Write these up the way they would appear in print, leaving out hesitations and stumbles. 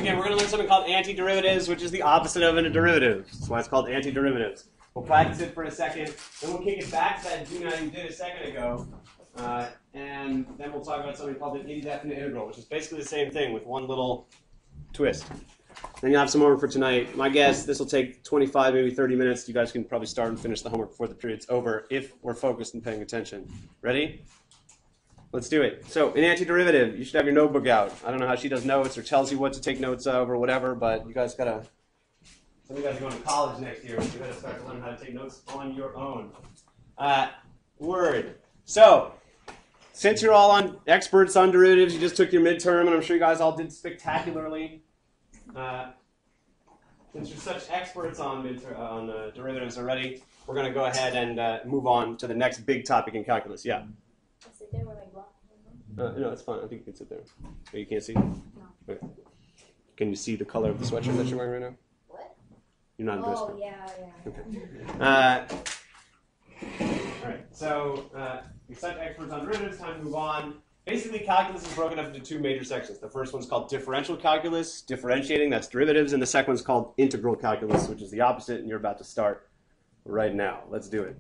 again, we're going to learn something called antiderivatives, which is the opposite of a derivative. That's why it's called antiderivatives. We'll practice it for a second, then we'll kick it back to that do now you did a second ago, and then we'll talk about something called an indefinite integral, which is basically the same thing with one little twist. Then you'll have some homework for tonight. My guess, this will take 25, maybe 30 minutes. You guys can probably start and finish the homework before the period's over if we're focused and paying attention. Ready? Let's do it. So, an antiderivative, you should have your notebook out. I don't know how she does notes or tells you what to take notes of or whatever, but you guys gotta, some of you guys are going to college next year, so you gotta start to learn how to take notes on your own. Word. So, since you're all experts on derivatives, you just took your midterm, and I'm sure you guys all did spectacularly. Since you're such experts on derivatives already, we're going to go ahead and move on to the next big topic in calculus. Yeah? No, it's fine. I think you can sit there. Oh, you can't see? No. Okay. Can you see the color of the sweatshirt that you're wearing right now? What? You're not in dress code. Oh, yeah. Okay. All right. So, you're such experts on derivatives. Time to move on. Basically, calculus is broken up into two major sections. The first one's called differential calculus, differentiating, that's derivatives, and the second one's called integral calculus, which is the opposite, and you're about to start right now. Let's do it.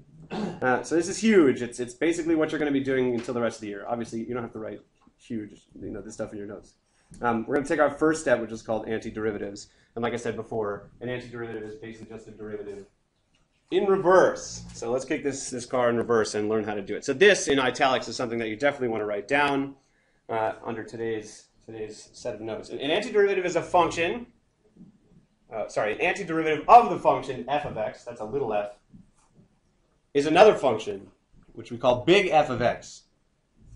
So this is huge. It's basically what you're going to be doing until the rest of the year. Obviously, you don't have to write huge, this stuff in your notes. We're going to take our first step, which is called antiderivatives. And like I said before, an antiderivative is basically just a derivative in reverse. So let's kick this car in reverse and learn how to do it. So this in italics is something that you definitely want to write down under today's set of notes. An antiderivative is a function. An antiderivative of the function f of x. That's a little f. Is another function, which we call big F of x,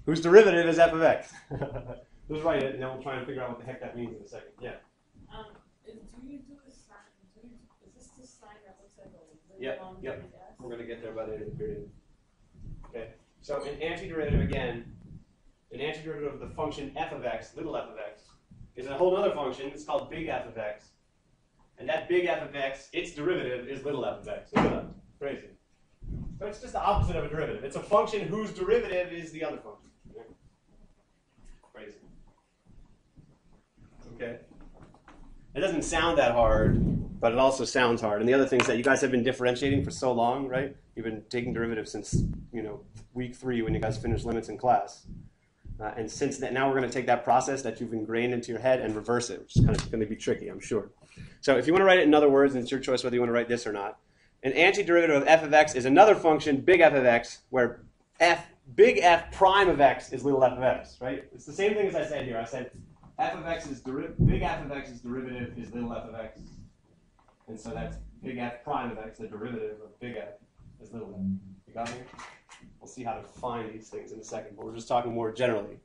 whose derivative is f of x. Let's write it, and then we'll try and figure out what the heck that means in a second. Yeah. Do you do a sign? Is this the sign that looks like a Yep. We're going to get there by the end of the period. Okay. So an antiderivative, again, an antiderivative of the function f of x, little f of x, is a whole other function. It's called big F of x. And that big F of x, its derivative is little f of x. Look at that. Crazy. So it's just the opposite of a derivative. It's a function whose derivative is the other function. Crazy. Okay. It doesn't sound that hard, but it also sounds hard. And the other thing is that you guys have been differentiating for so long, right? You've been taking derivatives since, week 3 when you guys finished limits in class. And since that, now we're going to take that process that you've ingrained into your head and reverse it, which is kind of going to be tricky, I'm sure. So if you want to write it in other words, and it's your choice whether you want to write this or not, an antiderivative of f of x is another function, big F of x, where big F prime of x is little f of x, right? It's the same thing as I said here. I said f of x is big F of x's derivative is little f of x. And so that's big F prime of x, the derivative of big F is little f. You got me? We'll see how to find these things in a second, but we're just talking more generally.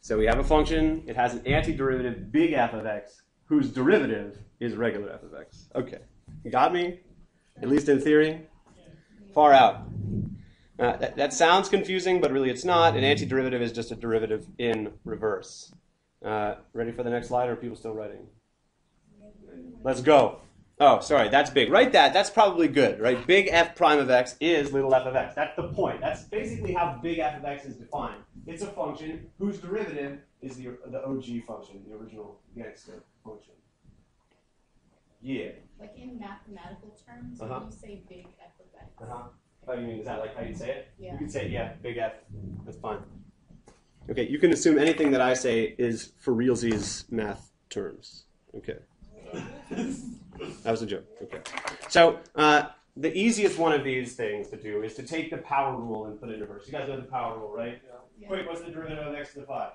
So we have a function. It has an antiderivative, big F of x, whose derivative is regular f of x. Okay. You got me? At least in theory? Far out. That sounds confusing, but really it's not. An antiderivative is just a derivative in reverse. Ready for the next slide, or are people still writing? Let's go. Oh, sorry, that's big. Write that. That's probably good, right? Big F prime of x is little f of x. That's the point. That's basically how big F of x is defined. It's a function whose derivative is the OG function, the original gangster function. Yeah. Like in mathematical terms, when you say big F of x. Oh, you mean, is that like how you say it? Yeah. You could say, yeah, big F. That's fine. Okay, you can assume anything that I say is for realsies math terms. Okay. That was a joke. Okay. So the easiest one of these things to do is to take the power rule and put it in reverse. You guys know the power rule, right? Yeah. Quick, what's the derivative of x to the 5?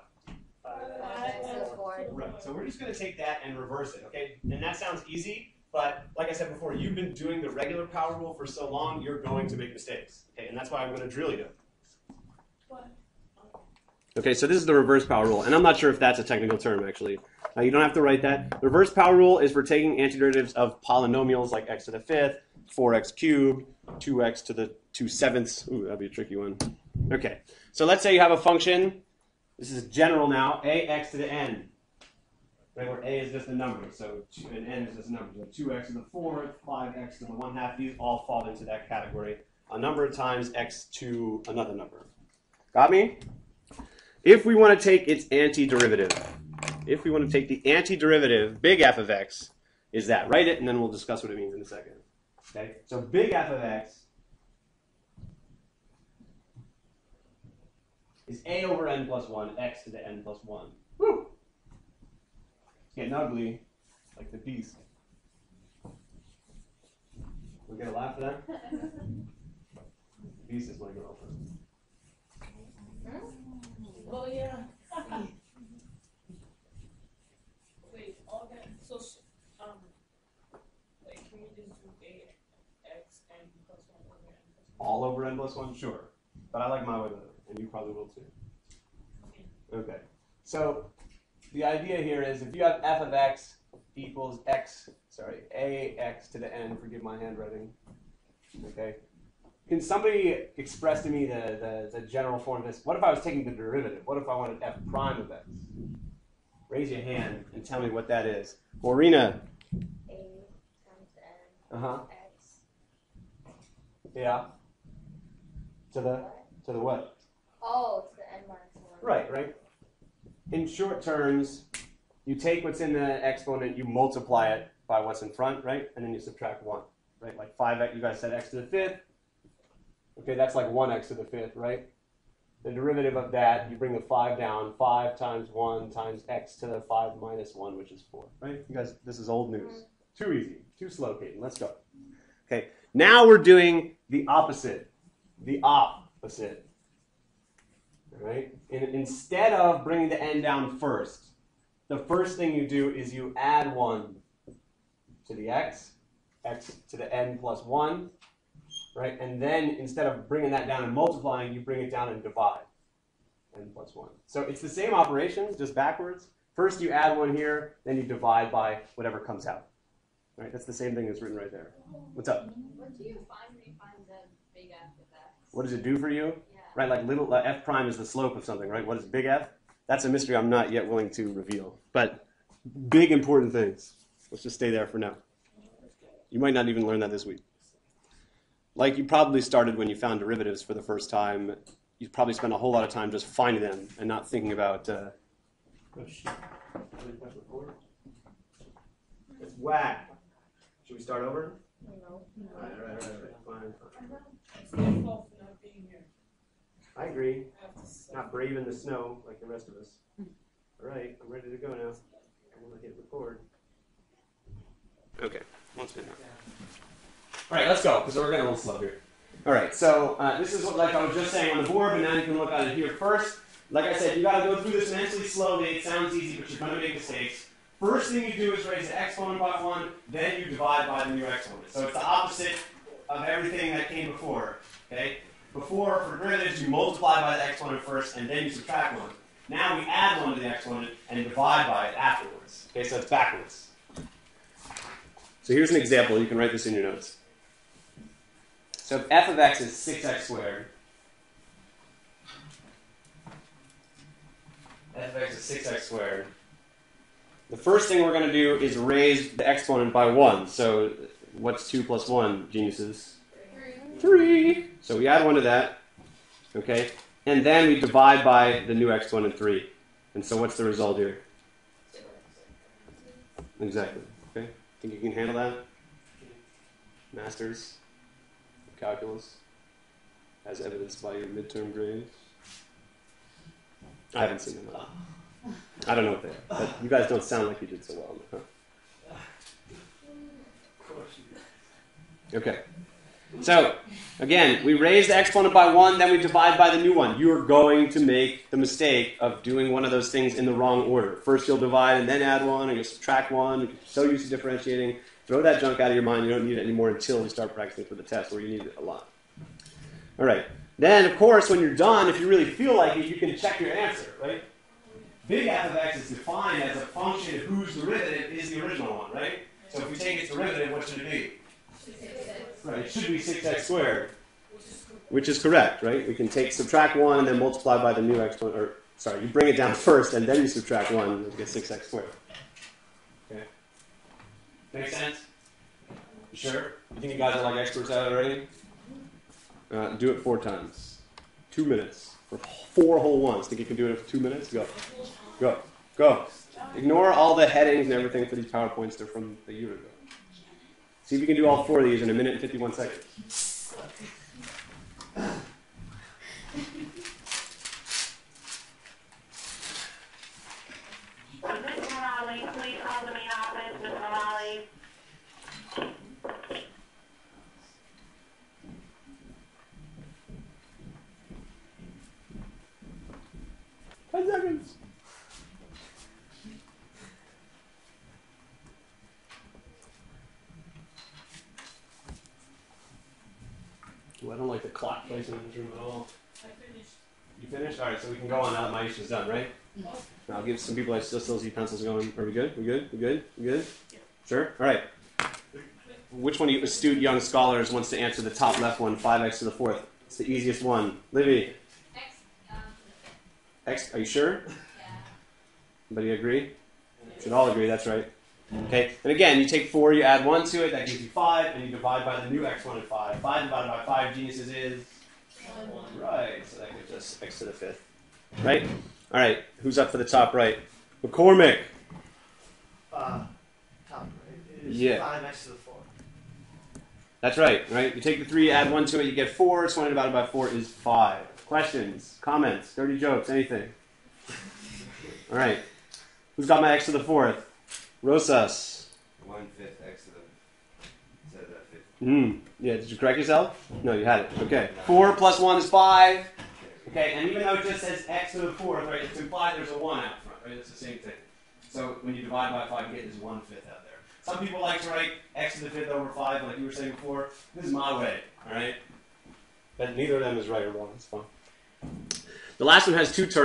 5 to the 4. Right. So we're just going to take that and reverse it, okay? And that sounds easy, but like I said before, you've been doing the regular power rule for so long, you're going to make mistakes. Okay, and that's why I'm going to drill you. Okay, so this is the reverse power rule, and I'm not sure if that's a technical term, actually. You don't have to write that. The reverse power rule is for taking antiderivatives of polynomials like x to the 5th, 4x cubed, 2x to the 2/7. Ooh, that'd be a tricky one. Okay, so let's say you have a function. This is general now, ax to the n. Right, where a is just a number, so and n is just a number. So 2x to the 4th, 5x to the 1/2. These all fall into that category. A number of times x to another number. Got me? If we want to take its antiderivative, if we want to take the antiderivative, big F of x, is that. Write it, and then we'll discuss what it means in a second. Okay? So big F of x is a over n plus 1, x to the n plus 1. Woo! It's getting ugly, like the beast. We get a laugh for that? The beast is my girlfriend. Oh yeah. Wait, okay. So like, can we just do a x n plus 1 over n plus 1? All over n plus 1? Sure. But I like my way better, and you probably will too. Okay. So the idea here is if you have f of x equals ax to the n, forgive my handwriting. Okay. Can somebody express to me the general form of this? What if I was taking the derivative? What if I wanted f prime of x? Raise your hand and tell me what that is. Maureen. A times n x. Yeah. To the what? Oh, to the n minus 1. Right. In short terms, you take what's in the exponent, you multiply it by what's in front, right? And then you subtract 1, right? Like 5x, you guys said x to the 5th. Okay, that's like 1x to the 5th, right? The derivative of that, you bring the 5 down. 5 times 1 times x to the 5 minus 1, which is 4, right? You guys, this is old news. Too easy. Too slow, Kaden. Let's go. Okay, now we're doing the opposite. The opposite. All right? And instead of bringing the n down first, the first thing you do is you add 1 to the x to the n plus 1, right? And then instead of bringing that down and multiplying, you bring it down and divide, n plus 1. So it's the same operations, just backwards. First you add 1 here, then you divide by whatever comes out. Right? That's the same thing that's written right there. What's up? What do you find when you find the big F of x? What does it do for you? Yeah. Right, like little f prime is the slope of something, right? What is big F? That's a mystery I'm not yet willing to reveal. But big important things. Let's just stay there for now. You might not even learn that this week. Like you probably started when you found derivatives for the first time. You probably spent a whole lot of time just finding them and not thinking about... Oh, shit. It's whack. Should we start over? No. Right. Fine. It's my fault for not being here. I agree. I have to say. Not braving the snow like the rest of us. All right, I'm ready to go now. I'm going to hit record. Okay, one spin now. All right, let's go, because we're getting a little slow here. All right, so this is what, like I was just saying on the board, but now you can look at it here first. Like I said, you got to go through this mentally slowly. It sounds easy, but you're going to make mistakes. First thing you do is raise the exponent by 1, then you divide by the new exponent. So it's the opposite of everything that came before. Okay? Before, for derivatives, you multiply by the exponent first, and then you subtract 1. Now we add 1 to the exponent and divide by it afterwards. Okay, so it's backwards. So here's an example. You can write this in your notes. So if f of x is 6x squared, f of x is 6x squared, the first thing we're going to do is raise the exponent by 1. So what's 2 plus 1, geniuses? 3. So we add 1 to that. Okay? And then we divide by the new exponent 3. And so what's the result here? Exactly. Okay? Think you can handle that? Masters of calculus, as evidenced by your midterm grades. I haven't seen them. I don't know what they are. But you guys don't sound like you did so well. Huh? Okay. So, again, we raise the exponent by 1, then we divide by the new one. You are going to make the mistake of doing one of those things in the wrong order. First you'll divide and then add 1, or you'll subtract 1. You're so used to differentiating. Throw that junk out of your mind. You don't need it anymore until you start practicing for the test, where you need it a lot. All right. Then, of course, when you're done, if you really feel like it, you can check your answer, right? Big F of x is defined as a function whose derivative is the original one, right? So if we take its derivative, what should it be? Right, it should be 6x squared, which is correct, right? We can subtract 1 and then multiply by the new exponent, or sorry, you bring it down first and then you subtract 1 and you get 6x squared. Okay. Make sense? You sure? You think you guys are like experts at it already? Do it 4 times. 2 minutes. For 4 whole ones. Think you can do it in 2 minutes? Go. Go. Go. Ignore all the headings and everything for these PowerPoints. They're from a year ago. See if you can do all 4 of these in 1 minute and 51 seconds. Mr. Molly, please call the main office, Mr. Molly. 10 seconds. Ooh, I don't like the clock placement in this room at all. I finished. You finished? All right, so we can go on now that Maisha's done, right? I'll give some people I still see pencils going. Are we good? We good? We good? We good? Yeah. Sure? All right. Which one of you astute young scholars wants to answer the top left one, 5x to the 4th? It's the easiest one. Livy. X, X, are you sure? yeah. Everybody agree? Should all agree, that's right. Okay, and again, you take 4, you add 1 to it, that gives you 5, and you divide by the new x1 and 5. 5 divided by 5, geniuses is? 1. Right, so that gives us x to the 5th. Right? All right, who's up for the top right? McCormick. Top right is Yeah. 5x to the 4. That's right, right? You take the 3, add 1 to it, you get 4. 20 divided by 4 is 5. Questions, comments, dirty jokes, anything? All right. Who's got my x to the 4th? Rosas. 1/5 x to the instead of that 50. Yeah, did you correct yourself? No, you had it. Okay. 4 plus 1 is 5. Okay, and even though it just says x to the 4th, right, it's implied there's a 1 out front, right? It's the same thing. So when you divide by 5, you get this 1/5 out there. Some people like to write x to the 5th over 5, like you were saying before. This is my way, all right? But neither of them is right or wrong. It's fine. The last one has 2 terms.